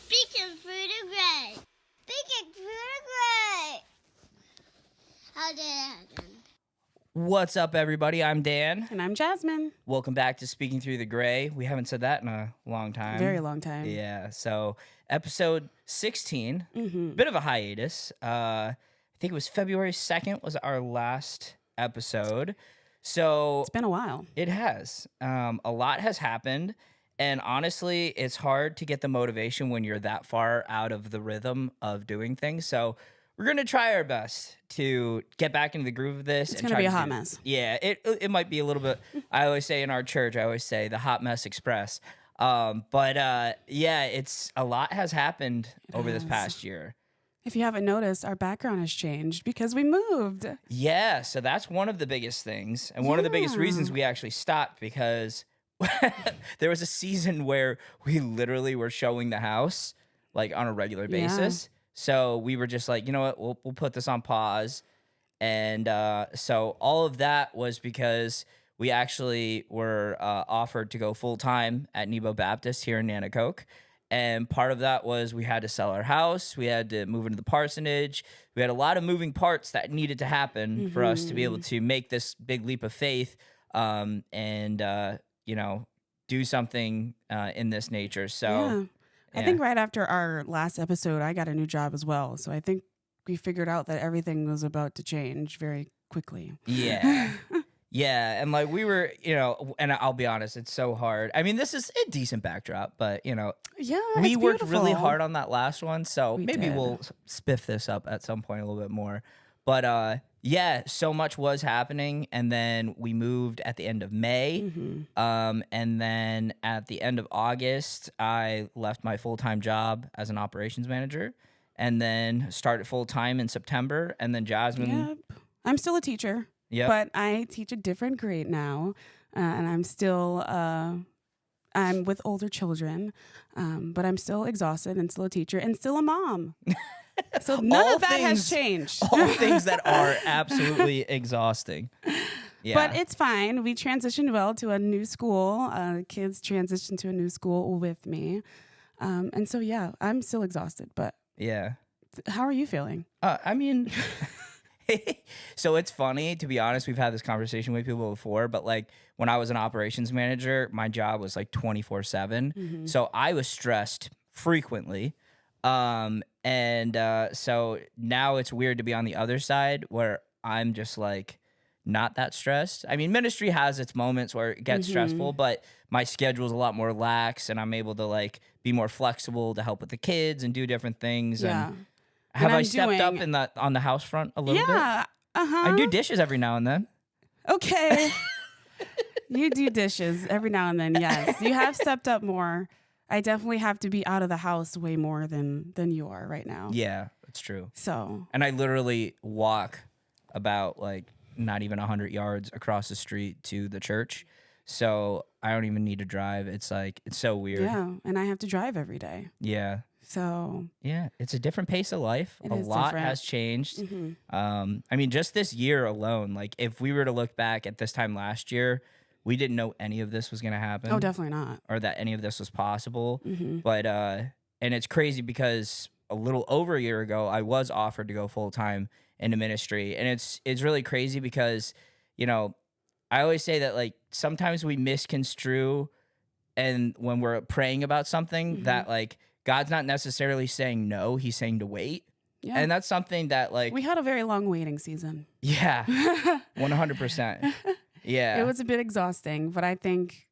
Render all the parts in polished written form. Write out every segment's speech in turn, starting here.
Speaking through the gray. Speaking through the gray. How did it happen? What's up, everybody? I'm Dan. And I'm Jasmine. Welcome back to Speaking Through the Gray. We haven't said that in a long time. Very long time. Yeah, so episode 16, bit of a hiatus. I think it was February 2nd was our last episode. So It's been a while. it has. A lot has happened. And honestly, it's hard to get the motivation when you're that far out of the rhythm of doing things. So we're going to try our best to get back into the groove of this. It's going to be a hot mess. Yeah, it might be a little bit. I always say in our church, the hot mess express. But it's a lot has happened over this past year. If you haven't noticed, our background has changed because we moved. Yeah, so that's one of the biggest things. And one of the biggest reasons we actually stopped because there was a season where we literally were showing the house like on a regular basis. So we were just like, you know what, we'll put this on pause. And so all of that was because we actually were offered to go full-time at Nebo Baptist here in Nanacoke. And part of that was we had to sell our house. We had to move into the parsonage. We had a lot of moving parts that needed to happen for us to be able to make this big leap of faith and do something in this nature. So I think right after our last episode, I got a new job as well. So I think we figured out that everything was about to change very quickly. Yeah. Yeah. And like we were, and I'll be honest, it's so hard. I mean, this is a decent backdrop, but, we worked really hard on that last one. So maybe we'll spiff this up at some point a little bit more. But so much was happening. And then we moved at the end of May. And then at the end of August, I left my full-time job as an operations manager and then started full-time in September. And then Jasmine. Yep. I'm still a teacher. Yep. But I teach a different grade now. And I'm still, I'm with older children. But I'm still exhausted and still a teacher and still a mom. So none of that has changed. All things that are absolutely exhausting. Yeah. But it's fine. We transitioned well to a new school. Kids transitioned to a new school with me. And so, I'm still exhausted. But how are you feeling? So it's funny, to be honest, we've had this conversation with people before, but like when I was an operations manager, my job was like 24/7. So I was stressed frequently. So now it's weird to be on the other side where I'm just like not that stressed. I mean, ministry has its moments where it gets stressful, but my schedule is a lot more lax and I'm able to like be more flexible to help with the kids and do different things. Yeah. Have I stepped up on the house front a little bit? Yeah. I do dishes every now and then. Okay. You do dishes every now and then, yes. You have stepped up more. I definitely have to be out of the house way more than you are right now. Yeah, that's true. So. And I literally walk about like not even 100 yards across the street to the church. So I don't even need to drive. It's like, it's so weird. Yeah, and I have to drive every day. Yeah. So. Yeah, it's a different pace of life. A lot has changed. I mean, just this year alone, like if we were to look back at this time last year, we didn't know any of this was going to happen. Oh, definitely not. Or that any of this was possible. But, and it's crazy because a little over a year ago, I was offered to go full-time into ministry. And it's really crazy because, I always say that like sometimes we misconstrue and when we're praying about something that like God's not necessarily saying no, he's saying to wait. Yeah. And that's something that like... We had a very long waiting season. Yeah, 100%. Yeah. It was a bit exhausting, but I think,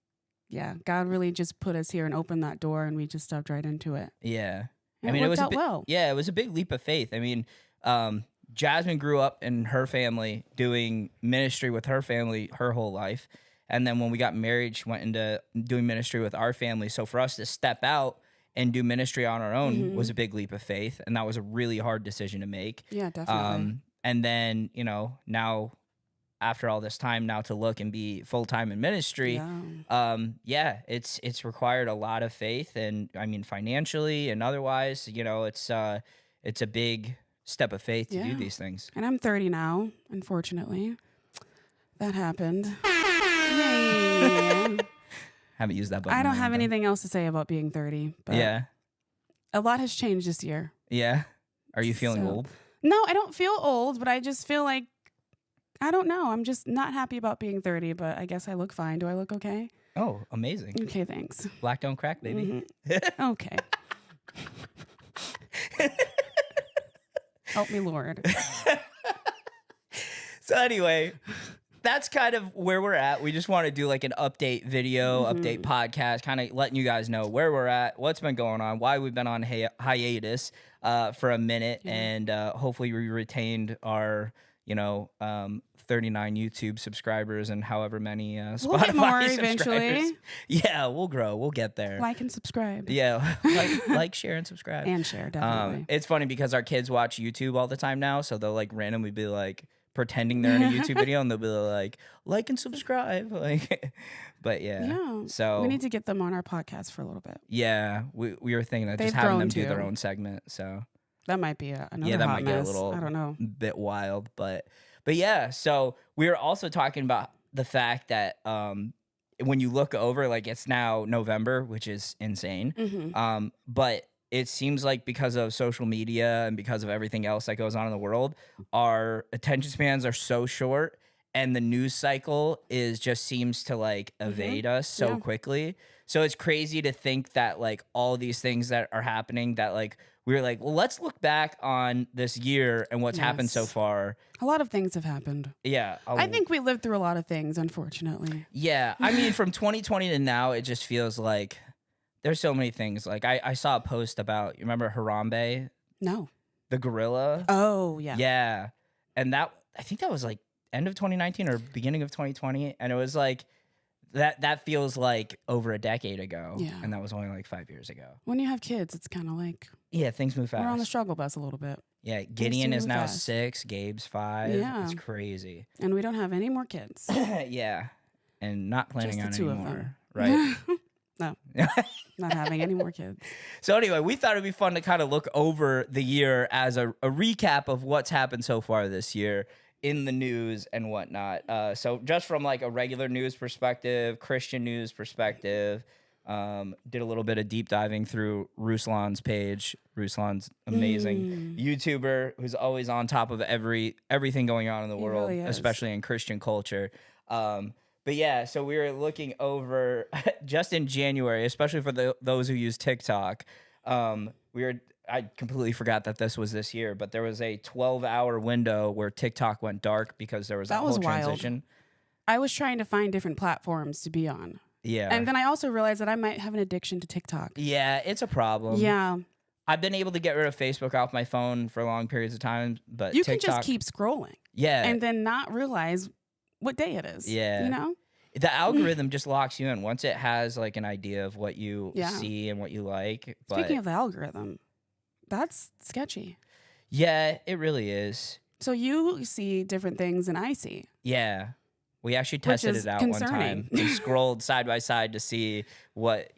God really just put us here and opened that door and we just stepped right into it. Yeah. And it worked out well. Yeah, it was a big leap of faith. I mean, Jasmine grew up in her family doing ministry with her family her whole life. And then when we got married, she went into doing ministry with our family. So for us to step out and do ministry on our own was a big leap of faith. And that was a really hard decision to make. Yeah, definitely. And then, now after all this time now to look and be full-time in ministry, it's required a lot of faith. And I mean, financially and otherwise, it's a big step of faith to do these things. And I'm 30 now, unfortunately. That happened. Yay. Haven't used that button. I don't have anything else to say about being 30. But A lot has changed this year. Yeah. Are you feeling So- old? No, I don't feel old, but I just feel like, I don't know. I'm just not happy about being 30, but I guess I look fine. Do I look okay? Oh, amazing. Okay, thanks. Black don't crack, baby. Mhm. Okay. Help me, Lord. So anyway, that's kind of where we're at. We just want to do like an update video, update podcast, kind of letting you guys know where we're at, what's been going on, why we've been on hiatus for a minute, and hopefully we retained our, 39 YouTube subscribers and however many Spotify We'll get more subscribers. eventually. Yeah, we'll grow. We'll get there. Like and subscribe. Yeah, like, share, and subscribe. And share, definitely. It's funny because our kids watch YouTube all the time now, so they'll like randomly be like pretending they're in a YouTube video, and they'll be like and subscribe, But yeah. So we need to get them on our podcast for a little bit. Yeah, we were thinking that just They've having them grown do their too. own segment. So That might be another yeah, that hot might mess. get a little I don't know. bit wild, but yeah. So we were also talking about the fact that when you look over, like it's now November, which is insane. Mm-hmm. But it seems like because of social media and because of everything else that goes on in the world, our attention spans are so short, and the news cycle just seems to like evade us so quickly. So it's crazy to think that like all these things that are happening, that like we were like, well, let's look back on this year and what's happened so Yes. far. A lot of things have happened. Yeah. I think we lived through a lot of things, unfortunately. Yeah. I mean, from 2020 to now, it just feels like there's so many things. Like I saw a post about, you remember Harambe, No. the gorilla? Oh, yeah. Yeah. And I think that was like end of 2019 or beginning of 2020. And it was like, that feels like over a decade ago. Yeah. And that was only like 5 years ago. When you have kids, it's kind of like Yeah, things move fast. we're on the struggle bus a little bit. Yeah, Gideon is move now fast. 6, Gabe's 5. Yeah. It's crazy. And we don't have any more kids. Yeah. And not planning Just on the two any of more. them. Right. No, not having any more kids. So anyway, we thought it'd be fun to kind of look over the year as a recap of what's happened so far this year in the news and whatnot. So just from like a regular news perspective, Christian news perspective, did a little bit of deep diving through Ruslan's page. Ruslan's amazing YouTuber who's always on top of everything going on in the world, really is. especially in Christian culture. But yeah, so we were looking over just in January, especially for those who use TikTok. I completely forgot that this was this year, but there was a 12-hour window where TikTok went dark because there was a That whole was wild. transition. I was trying to find different platforms to be on. Yeah. And then I also realized that I might have an addiction to TikTok. Yeah, it's a problem. Yeah. I've been able to get rid of Facebook off my phone for long periods of time, but You TikTok, can just keep scrolling yeah, and then not realize what day it is. Yeah. You know? the algorithm just locks you in once it has like an idea of what you Yeah. see and what you like. But Speaking of the algorithm, that's sketchy. yeah, it really is. So you see different things than I see. Yeah. We actually tested is it out one time. concerning. We scrolled side by side to see what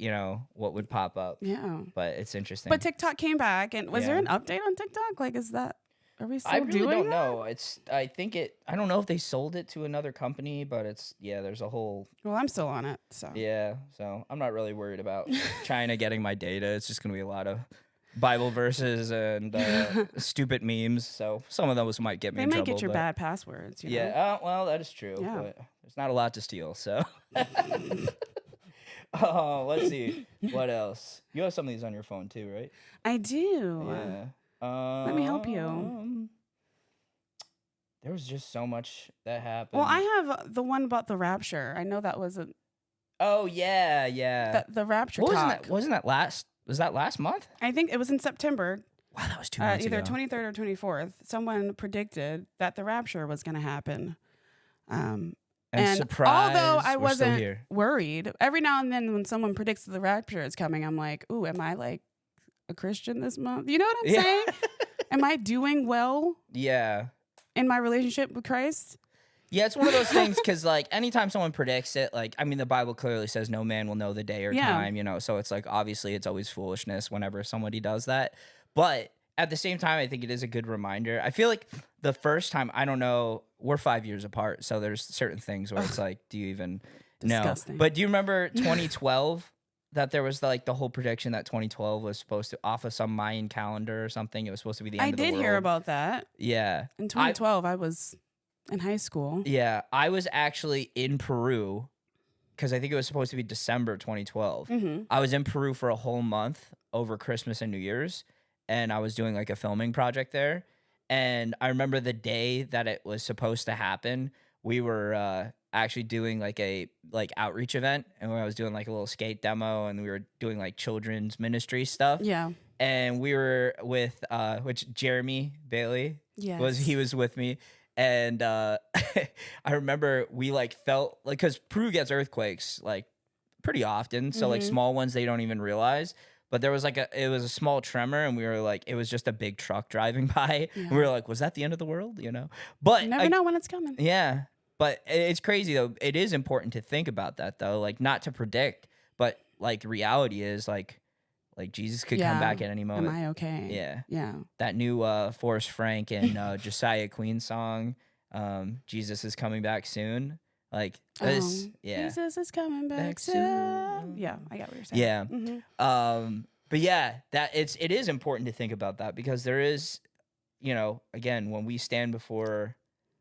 would pop up. Yeah. But it's interesting. But TikTok came back, and was there Yeah. an update on TikTok? Like, is that, are we still I really doing don't that? know. I don't know if they sold it to another company, but there's a whole, Well, I'm still on it, so. yeah. So I'm not really worried about China getting my data. It's just going to be a lot of Bible verses and stupid memes. So some of those might get me They in might trouble. get your but- bad passwords. You know? Yeah, well, that is true. Yeah. But there's not a lot to steal, so. Oh, let's see. What else? You have some of these on your phone too, right? I do. Yeah. Let me help you. There was just so much that happened. Well, I have the one about the rapture. I know that was Oh yeah. the rapture What talk. wasn't that last? Was that last month? I think it was in September, Wow, that was 2 months either ago. 23rd or 24th. Someone predicted that the rapture was going to happen. And surprise, although I we're still wasn't here. worried, every now and then when someone predicts the rapture is coming, I'm like, ooh, am I like a Christian this month? You know what I'm Yeah. saying? Am I doing well Yeah. in my relationship with Christ? Yeah, it's one of those things because, like, anytime someone predicts it, like, I mean, the Bible clearly says no man will know the day or Yeah. time, so it's like, obviously, it's always foolishness whenever somebody does that. But at the same time, I think it is a good reminder. I feel like the first time, I don't know, we're 5 years apart, so there's certain things where it's like, do you even know? Disgusting. But do you remember 2012? that there was like the whole prediction that 2012 was supposed to off of some Mayan calendar or something? It was supposed to be the end of the world. I did hear about that. Yeah. In 2012, I was in high school. Yeah, I was actually in Peru because I think it was supposed to be December 2012. I was in Peru for a whole month over Christmas and New Year's, and I was doing like a filming project there. And I remember the day that it was supposed to happen, we were actually doing like a outreach event, and I was doing like a little skate demo, and we were doing like children's ministry stuff. Yeah. And we were with which Jeremy Bailey he was with me. And I remember we like felt like, because Peru gets earthquakes like pretty often, so like small ones they don't even realize. But there was like it was a small tremor, and we were like, it was just a big truck driving by. And we were like, was that the end of the world? You know, but you never know when it's coming. Yeah, but it's crazy though. It is important to think about that though, like not to predict, but like the reality is like Jesus could come back at any moment. Am I okay? Yeah. Yeah. That new Forrest Frank and Josiah Queen song, Jesus is coming back soon. Like this, Jesus is coming back soon. Yeah, I got what you're saying. Yeah. But yeah, it is important to think about that, because there is, again, when we stand before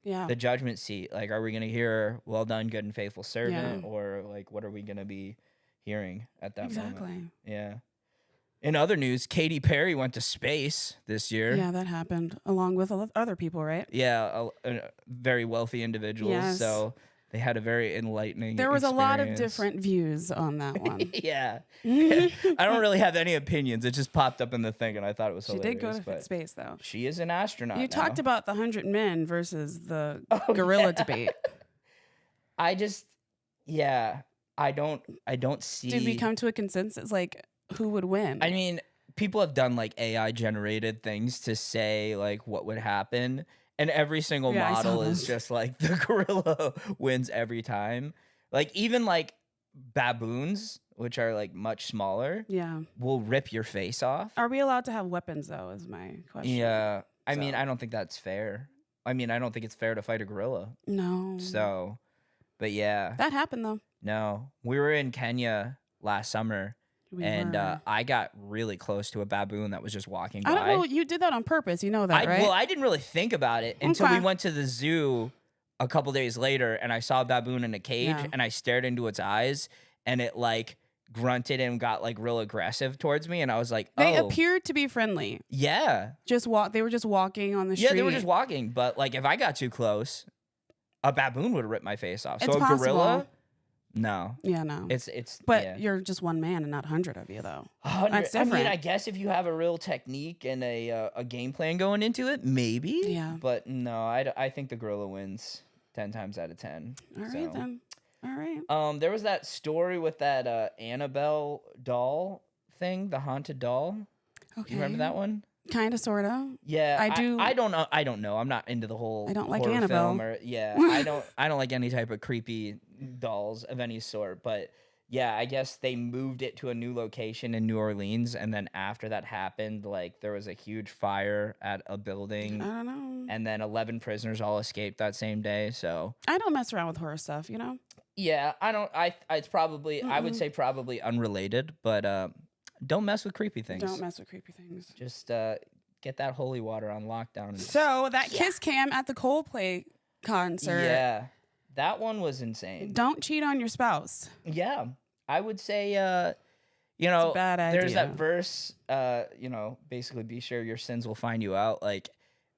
the judgment seat, like, are we going to hear, well done, good and faithful servant? Or like, what are we going to be hearing at that moment? Yeah. In other news, Katy Perry went to space this year. Yeah, that happened along with other people, right? Yeah, very wealthy individuals. Yes. So they had a very enlightening There was experience. a lot of different views on that one. Yeah. I don't really have any opinions. It just popped up in the thing, and I thought it was hilarious. She did go to space, though. She is an astronaut You now. talked about the 100 men versus the gorilla debate. I don't see. Did we come to a consensus? Like, who would win? I mean, people have done like AI generated things to say like what would happen, and every single model is just like the gorilla wins every time. Like even like baboons, which are like much smaller, will rip your face off. Are we allowed to have weapons though? Is my question. Yeah, I mean, I don't think that's fair. I mean, I don't think it's fair to fight a gorilla. No. So, but yeah, that happened though. No, we were in Kenya last summer. I got really close to a baboon that was just walking by. I don't know. You did that on purpose. You know that, right? Well, I didn't really think about it until we went to the zoo a couple days later, and I saw a baboon in a cage, and I stared into its eyes, and it like grunted and got like real aggressive towards me, and I was like, oh. They appeared to be friendly. Yeah. They were just walking on the street. Yeah, they were just walking, but like if I got too close, a baboon would rip my face off. It's so a possible. Gorilla? No. Yeah, no. It's But you're just one man and not 100 of you, though. 100. That's different. I mean, I guess if you have a real technique and a game plan going into it, maybe. Yeah. But no, I think the gorilla wins 10 times out of 10. All right, then. All right. There was that story with that Annabelle doll thing, the haunted doll. Okay. You remember that one? Kind of, sort of. Yeah, I do. I don't know. I don't know. I'm not into the whole. I don't like horror Annabelle. Film I don't like any type of creepy dolls of any sort. But yeah, I guess they moved it to a new location in New Orleans, and then after that happened, like there was a huge fire at a building. I don't know. And then 11 prisoners all escaped that same day. So I don't mess around with horror stuff, you know. Yeah, I don't. It's probably. I would say probably unrelated, but. Don't mess with creepy things. Don't mess with creepy things. Just get that holy water on lockdown. So that kiss cam at the Coldplay concert. Yeah, that one was insane. Don't cheat on your spouse. Yeah, I would say, it's a bad idea. There's that verse, basically be sure your sins will find you out. Like,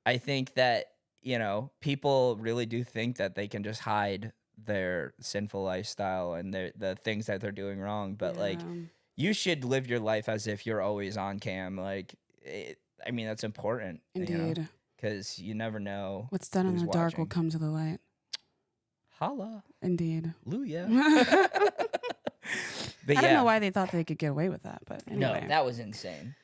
I think that, people really do think that they can just hide their sinful lifestyle and the things that they're doing wrong. But like, you should live your life as if you're always on cam. Like, that's important. Indeed. Because you never know. What's done in the dark will come to the light. Holla. Indeed. Hallelujah. I don't know why they thought they could get away with that, but anyway. No, that was insane.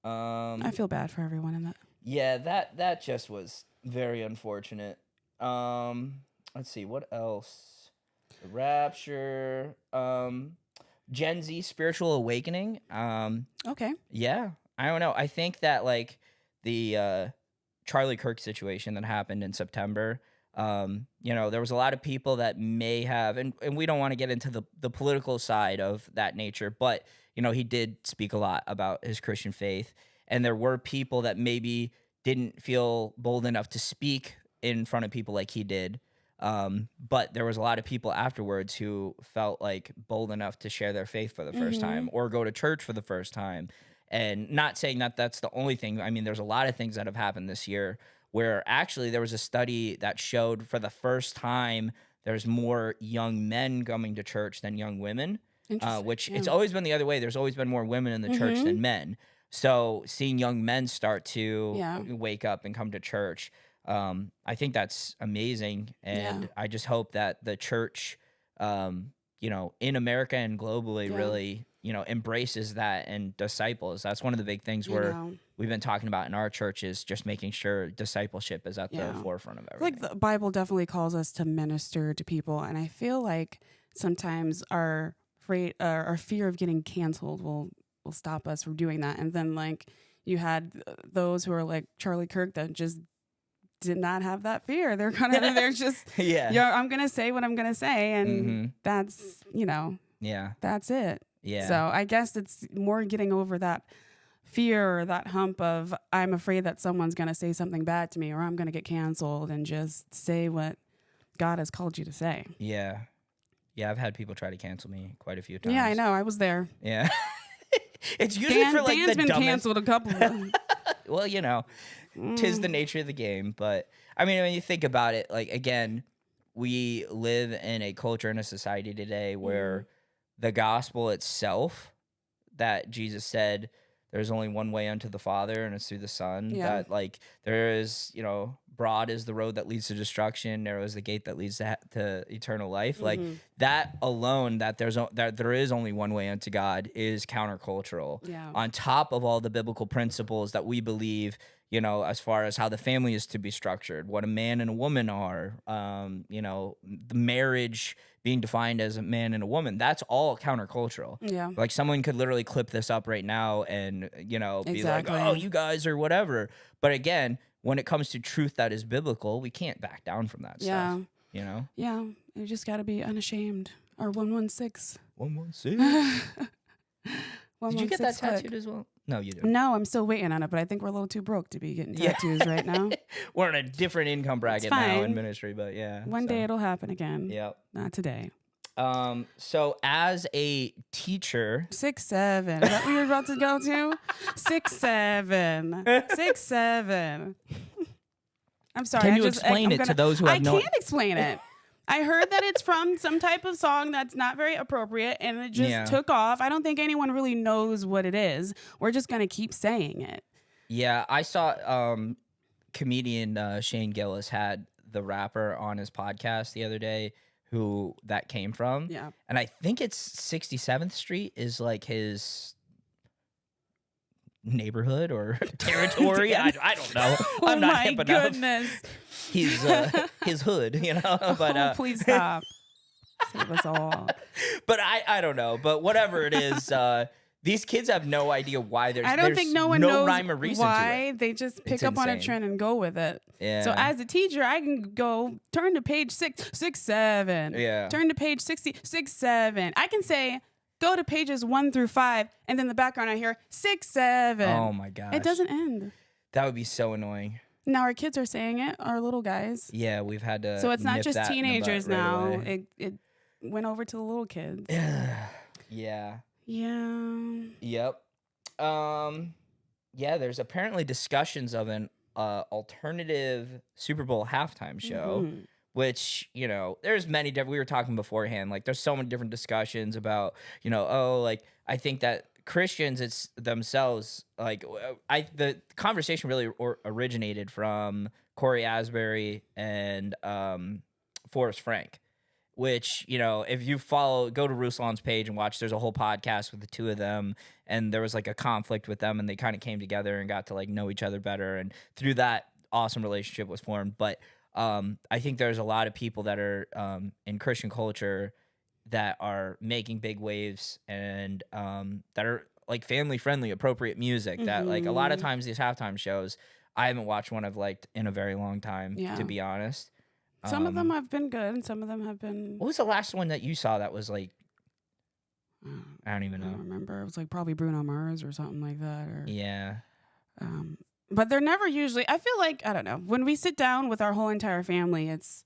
I feel bad for everyone in that. Yeah, that just was very unfortunate. Let's see, what else? The Rapture. Gen Z spiritual awakening. Okay. Yeah, I don't know. I think that like the Charlie Kirk situation that happened in September, There was a lot of people that may have, and we don't want to get into the political side of that nature, but, he did speak a lot about his Christian faith. And there were people that maybe didn't feel bold enough to speak in front of people like he did. But there was a lot of people afterwards who felt like bold enough to share their faith for the first time or go to church for the first time. And not saying that that's the only thing. I mean, there's a lot of things that have happened this year where actually there was a study that showed for the first time there's more young men coming to church than young women, which it's always been the other way. There's always been more women in the church than men. So seeing young men start to wake up and come to church, I think that's amazing. And I just hope that the church, in America and globally really, embraces that and disciples. That's one of the big things we've been talking about in our church is just making sure discipleship is at the forefront of everything. Like the Bible definitely calls us to minister to people. And I feel like sometimes our fear of getting canceled will stop us from doing that. And then like you had those who are like Charlie Kirk that just did not have that fear. They're they're just I'm gonna say what I'm gonna say, and that's that's it. Yeah. So I guess it's more getting over that fear or that hump of I'm afraid that someone's gonna say something bad to me or I'm gonna get canceled, and just say what God has called you to say. Yeah. I've had people try to cancel me quite a few times. Yeah, I know. I was there. Yeah. It's usually for like Dan's the been dumbest. Canceled a couple of them. Well, tis the nature of the game. But I mean, when you think about it, like again, we live in a culture and a society today where the gospel itself, that Jesus said, there's only one way unto the Father, and it's through the Son. Yeah. That like there is, broad is the road that leads to destruction, narrow is the gate that leads to eternal life. Like that alone, that there is only one way unto God, is countercultural. Yeah. On top of all the biblical principles that we believe, as far as how the family is to be structured, what a man and a woman are, the marriage being defined as a man and a woman, that's all countercultural. Yeah. Like someone could literally clip this up right now and, be Exactly. like, oh, you guys are whatever. But again, when it comes to truth that is biblical, we can't back down from that stuff. Yeah, you just got to be unashamed. Or 116. 116. Did you get that 116 tattooed as well? No, you didn't. No, I'm still waiting on it, but I think we're a little too broke to be getting tattoos right now. We're in a different income bracket now in ministry, but One day it'll happen again. Yep. Not today. So as a teacher, 6'7". Is that what you're about to go to? 6'7". 6'7". I'm sorry. Can you explain it to those who have no? I can't explain it. I heard that it's from some type of song that's not very appropriate, and it just took off. I don't think anyone really knows what it is. We're just gonna keep saying it. Yeah, I saw comedian Shane Gillis had the rapper on his podcast the other day who that came from. Yeah. And I think it's 67th Street is like his neighborhood or territory. I don't know. I'm not hip enough. Goodness. He's his hood, but please stop. Save us all. But I don't know. But whatever it is, these kids have no idea why there's. I don't think no one knows rhyme or reason why. to it. They just pick It's up on a insane. trend and go with it. Yeah. So as a teacher, I can go turn to page 667. Yeah. Turn to page 67. I can say go to pages 1 through 5, and then in the background I hear 67. Oh my gosh. It doesn't end. That would be so annoying. Now our kids are saying it, our little guys. Yeah, we've had to. So it's not nip just that in the teenagers butt right now. away. It went over to the little kids. Yeah. Yeah. Yep. Yeah, there's apparently discussions of an alternative Super Bowl halftime show, which, there's many different, we were talking beforehand, like there's so many different discussions about, I think that Christians, it's themselves, like the conversation really originated from Corey Asbury and Forrest Frank, which, if you go to Ruslan's page and watch, there's a whole podcast with the two of them, and there was like a conflict with them, and they kind of came together and got to like know each other better, and through that, awesome relationship was formed. But I think there's a lot of people that are in Christian culture that are making big waves and that are like family friendly, appropriate music that like a lot of times these halftime shows, I haven't watched one I've liked in a very long time, to be honest. Some of them have been good, and some of them have been. What was the last one that you saw that was like? I don't even I know. don't remember. It was like probably Bruno Mars or something like that. Or Yeah. But they're never usually. I feel like I don't know. When we sit down with our whole entire family, it's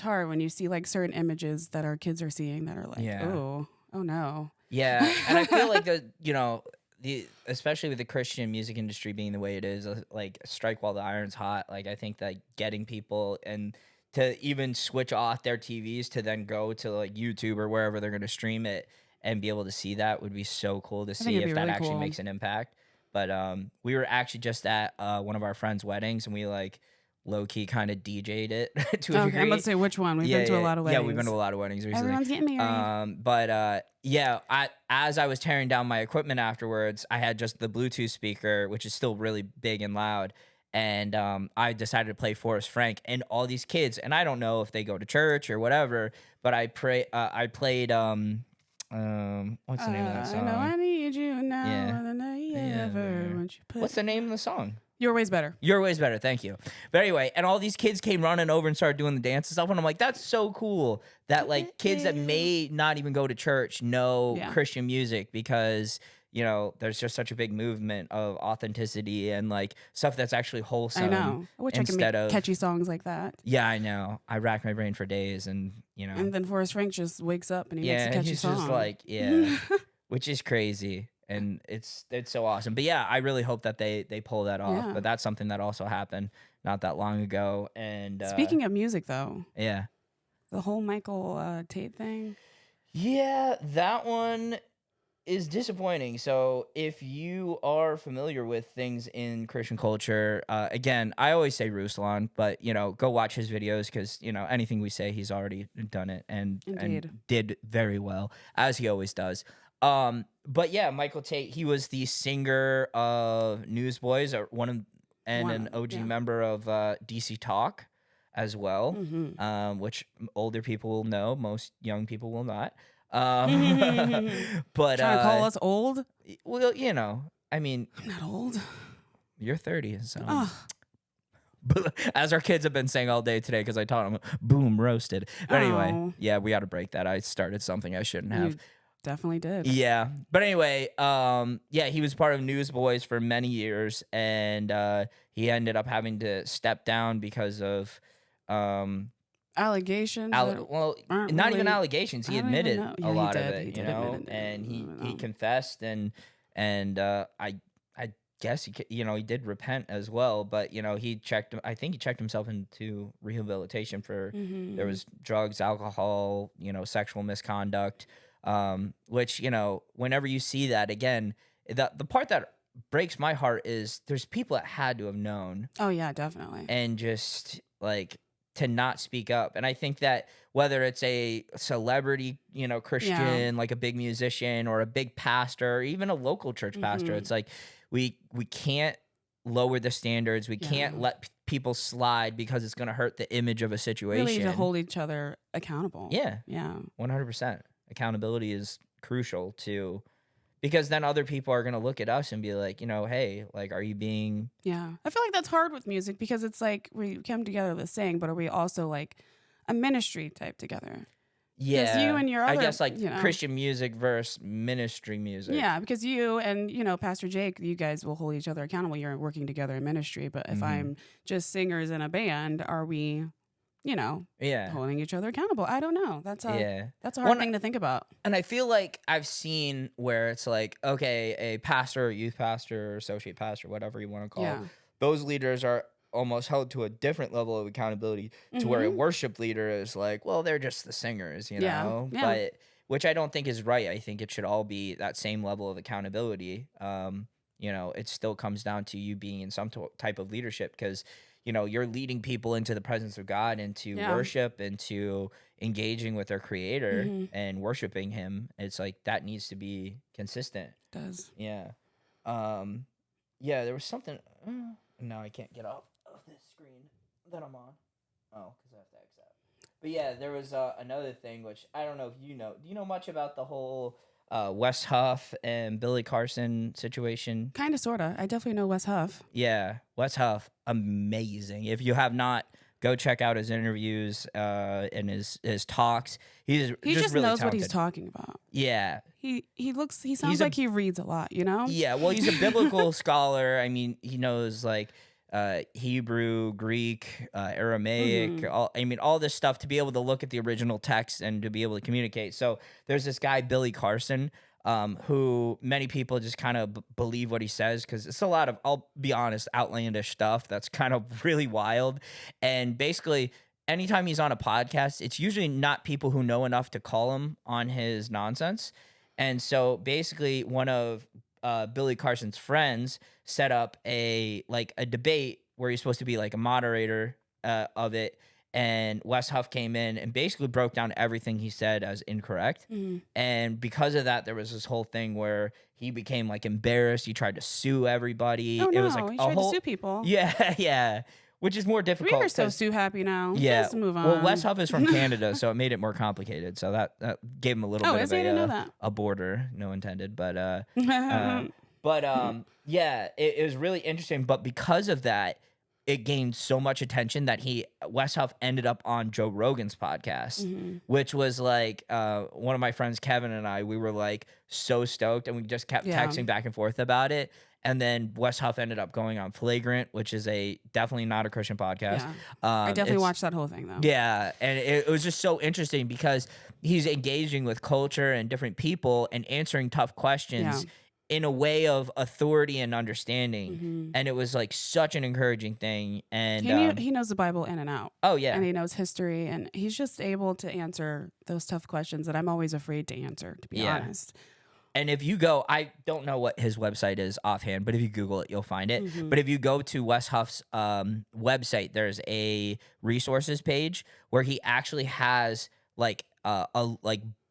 hard when you see like certain images that our kids are seeing that are like, Yeah. oh no. Yeah, and I feel like especially with the Christian music industry being the way it is, like strike while the iron's hot. Like I think that getting people and to even switch off their TVs to then go to like YouTube or wherever they're going to stream it and be able to see that would be so cool to see it'd if be that really actually cool. makes an impact. But we were actually just at one of our friends' weddings, and we like low key kind of DJ'd it to a Okay, degree. I'm about to say which one. We've been to a lot of weddings. Yeah, we've been to a lot of weddings recently. Everyone's getting married. But as I was tearing down my equipment afterwards, I had just the Bluetooth speaker, which is still really big and loud. And I decided to play Forrest Frank, and all these kids, and I don't know if they go to church or whatever, but I played what's the name of that song? I know I need you now. Yeah. More than I ever want you put. What's the name of the song? Your Way's Better. Your Way's Better, thank you. But anyway, and all these kids came running over and started doing the dance and stuff, and I'm like, that's so cool that like kids that may not even go to church know Christian music because there's just such a big movement of authenticity and like stuff that's actually wholesome. I know. I wish I could make catchy songs like that. Yeah, I know. I racked my brain for days, and And then Forrest Frank just wakes up and he makes a catchy song. Just like which is crazy. And it's so awesome. But yeah, I really hope that they pull that off. Yeah. But that's something that also happened not that long ago. And speaking of music, though, yeah, the whole Michael Tate thing. Yeah, that one is disappointing. So if you are familiar with things in Christian culture, again, I always say Ruslan, but go watch his videos because anything we say, he's already done it and did very well, as he always does. But yeah, Michael Tate, he was the singer of Newsboys, an OG member of DC Talk as well, which older people will know, most young people will not. But trying to call us old? Well, I mean, I'm not old. You're 30, so. As our kids have been saying all day today, because I taught them, boom, roasted. But anyway, yeah, we got to break that. I started something I shouldn't have. You definitely did. Yeah. But anyway, he was part of Newsboys for many years, and he ended up having to step down because of allegations. Not even allegations. He admitted a lot of it, and he confessed, and I guess he did repent as well, but I think he checked himself into rehabilitation for there was drugs, alcohol, sexual misconduct. Which, whenever you see that again, the part that breaks my heart is there's people that had to have known. Oh yeah, definitely. And just like to not speak up. And I think that whether it's a celebrity, Christian, like a big musician or a big pastor, or even a local church pastor, it's like we can't lower the standards. We can't let people slide because it's going to hurt the image of a situation. Really to hold each other accountable. Yeah. Yeah. 100%. Accountability is crucial because then other people are going to look at us and be like, hey, like, are you being... Yeah. I feel like that's hard with music because it's like we come together to sing, but are we also like a ministry type together? Yeah. You and your other, I guess like Christian music versus ministry music. Yeah, because you and, Pastor Jake, you guys will hold each other accountable. You're working together in ministry. But if I'm just singers in a band, are we... holding each other accountable? I don't know. That's a hard thing to think about. And I feel like I've seen where it's like, okay, a pastor, or youth pastor, or associate pastor, whatever you want to call it, those leaders are almost held to a different level of accountability to where a worship leader is like, well, they're just the singers, know? Yeah. But which I don't think is right. I think it should all be that same level of accountability. It still comes down to you being in some type of leadership because you're leading people into the presence of God, into worship, into engaging with their creator and worshiping him. It's like that needs to be consistent. It does. Yeah. There was something. No, I can't get off of this screen that I'm on. Oh, because I have to exit out. But yeah, there was another thing, which I don't know if you know. Do you know much about the whole Wes Huff and Billy Carson situation? Kind of, sort of. I definitely know Wes Huff. Yeah, Wes Huff, amazing. If you have not, Go check out his interviews and his talks. He just really knows what he's talented. talking about. Yeah. He sounds like he reads a lot, you know? Yeah, well, he's a biblical scholar. I mean, he knows like Hebrew, Greek, Aramaic, all this stuff to be able to look at the original text and to be able to communicate. So there's this guy, Billy Carson, who many people just kind of believe what he says because it's a lot of, I'll be honest, outlandish stuff that's kind of really wild. And basically, anytime he's on a podcast, it's usually not people who know enough to call him on his nonsense. And so basically, one of Billy Carson's friends set up a debate where he's supposed to be like a moderator of it, and Wes Huff came in and basically broke down everything he said as incorrect. And because of that, there was this whole thing where he became like embarrassed. He tried to sue everybody. Oh, no. It was like he a tried whole to sue people. yeah, which is more difficult. We are so sue happy now. Yeah, Let's move on. well, Wes Huff is from Canada, so it made it more complicated. So that gave him a little bit is of he? I didn't know that. a border, no intended. But yeah, it was really interesting. But because of that, it gained so much attention that Wes Huff ended up on Joe Rogan's podcast, which was like one of my friends, Kevin, and I, we were like so stoked, and we just kept texting back and forth about it. And then Wes Huff ended up going on Flagrant, which is definitely not a Christian podcast. Yeah. I definitely watched that whole thing though. Yeah, and it was just so interesting because he's engaging with culture and different people and answering tough questions in a way of authority and understanding. And it was like such an encouraging thing. And he knows the Bible in and out. Oh yeah, and he knows history, and he's just able to answer those tough questions that I'm always afraid to answer, to be honest. And if you go, I don't know what his website is offhand, but if you Google it, you'll find it. But if you go to Wes Huff's website, there's a resources page where he actually has like a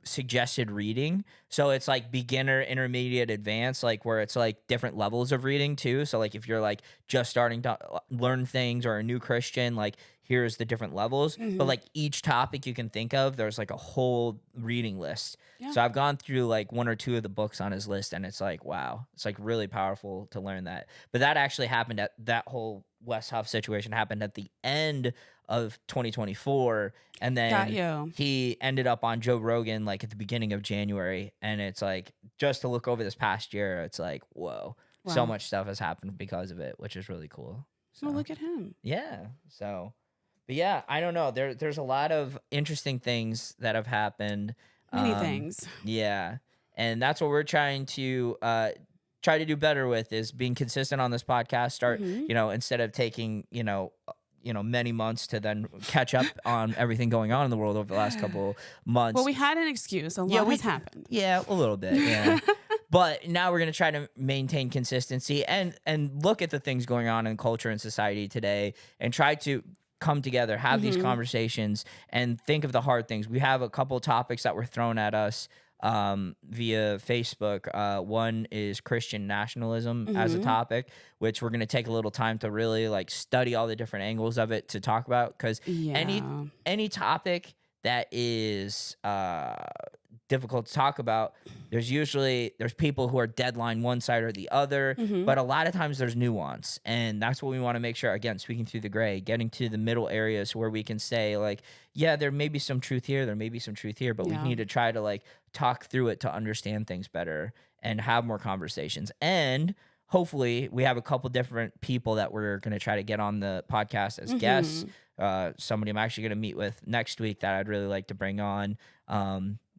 suggested reading. So it's like beginner, intermediate, advanced, like where it's like different levels of reading too. So like if you're like just starting to learn things or a new Christian, like here's the different levels. But like each topic you can think of, there's like a whole reading list. So I've gone through like one or two of the books on his list, and it's like, wow, it's like really powerful to learn that. But that actually happened that whole Wes Huff situation happened at the end of 2024. And then he ended up on Joe Rogan like at the beginning of January. And it's like, just to look over this past year, it's like, whoa, so much stuff has happened because of it, which is really cool. So look at him. Yeah. So, but yeah, I don't know. There's a lot of interesting things that have happened. Many things. Yeah. And that's what we're trying to do better with, is being consistent on this podcast. Start, instead of taking, many months to then catch up on everything going on in the world over the last couple months. Well, we had an excuse. A lot has happened. Yeah, a little bit. Yeah. But now we're going to try to maintain consistency and look at the things going on in culture and society today and try to come together, have these conversations, and think of the hard things. We have a couple topics that were thrown at us via Facebook. One is Christian nationalism as a topic, which we're going to take a little time to really like study all the different angles of it to talk about, because any topic that is difficult to talk about, there's people who are deadline one side or the other, but a lot of times there's nuance, and that's what we want to make sure, again, speaking through the gray, getting to the middle areas where we can say like, yeah, there may be some truth here, there may be some truth here, but we need to try to like talk through it to understand things better and have more conversations. And hopefully we have a couple different people that we're going to try to get on the podcast as guests. Somebody I'm actually going to meet with next week that I'd really like to bring on.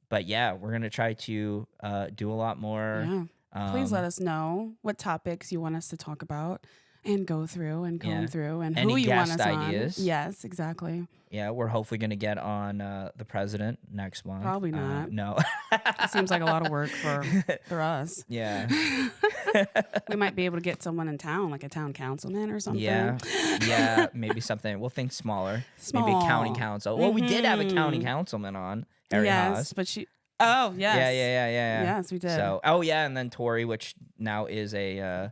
But yeah, we're going to try to do a lot more. Yeah. Please let us know what topics you want us to talk about and go through and comb through, and any who you want us ideas. on. Yes, exactly. Yeah, we're hopefully going to get on the president next month. Probably not. No. It seems like a lot of work for us. Yeah. We might be able to get someone in town, like a town councilman or something. Yeah, maybe something. We'll think smaller. Maybe a county council. Well, we did have a county councilman on, Harry Haas. But she... Oh, yes. Yeah. Yes, we did. So, and then Tori, which now is a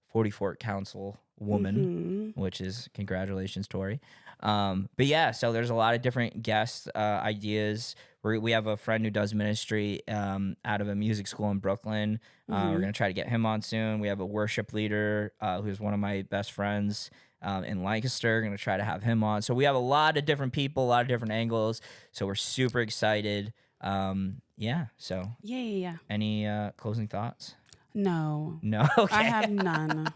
44 council woman, which is, congratulations, Tori. But yeah, so there's a lot of different guest ideas. We have a friend who does ministry out of a music school in Brooklyn. We're going to try to get him on soon. We have a worship leader who's one of my best friends in Lancaster. Going to try to have him on. So we have a lot of different people, a lot of different angles. So we're super excited. Yeah. So Yeah. any closing thoughts? No. No. Okay. I have none.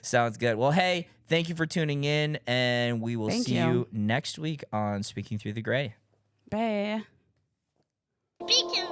Sounds good. Well, hey, thank you for tuning in, and we will Thank see you. you next week on Speaking Through the Gray. Bye. Speaking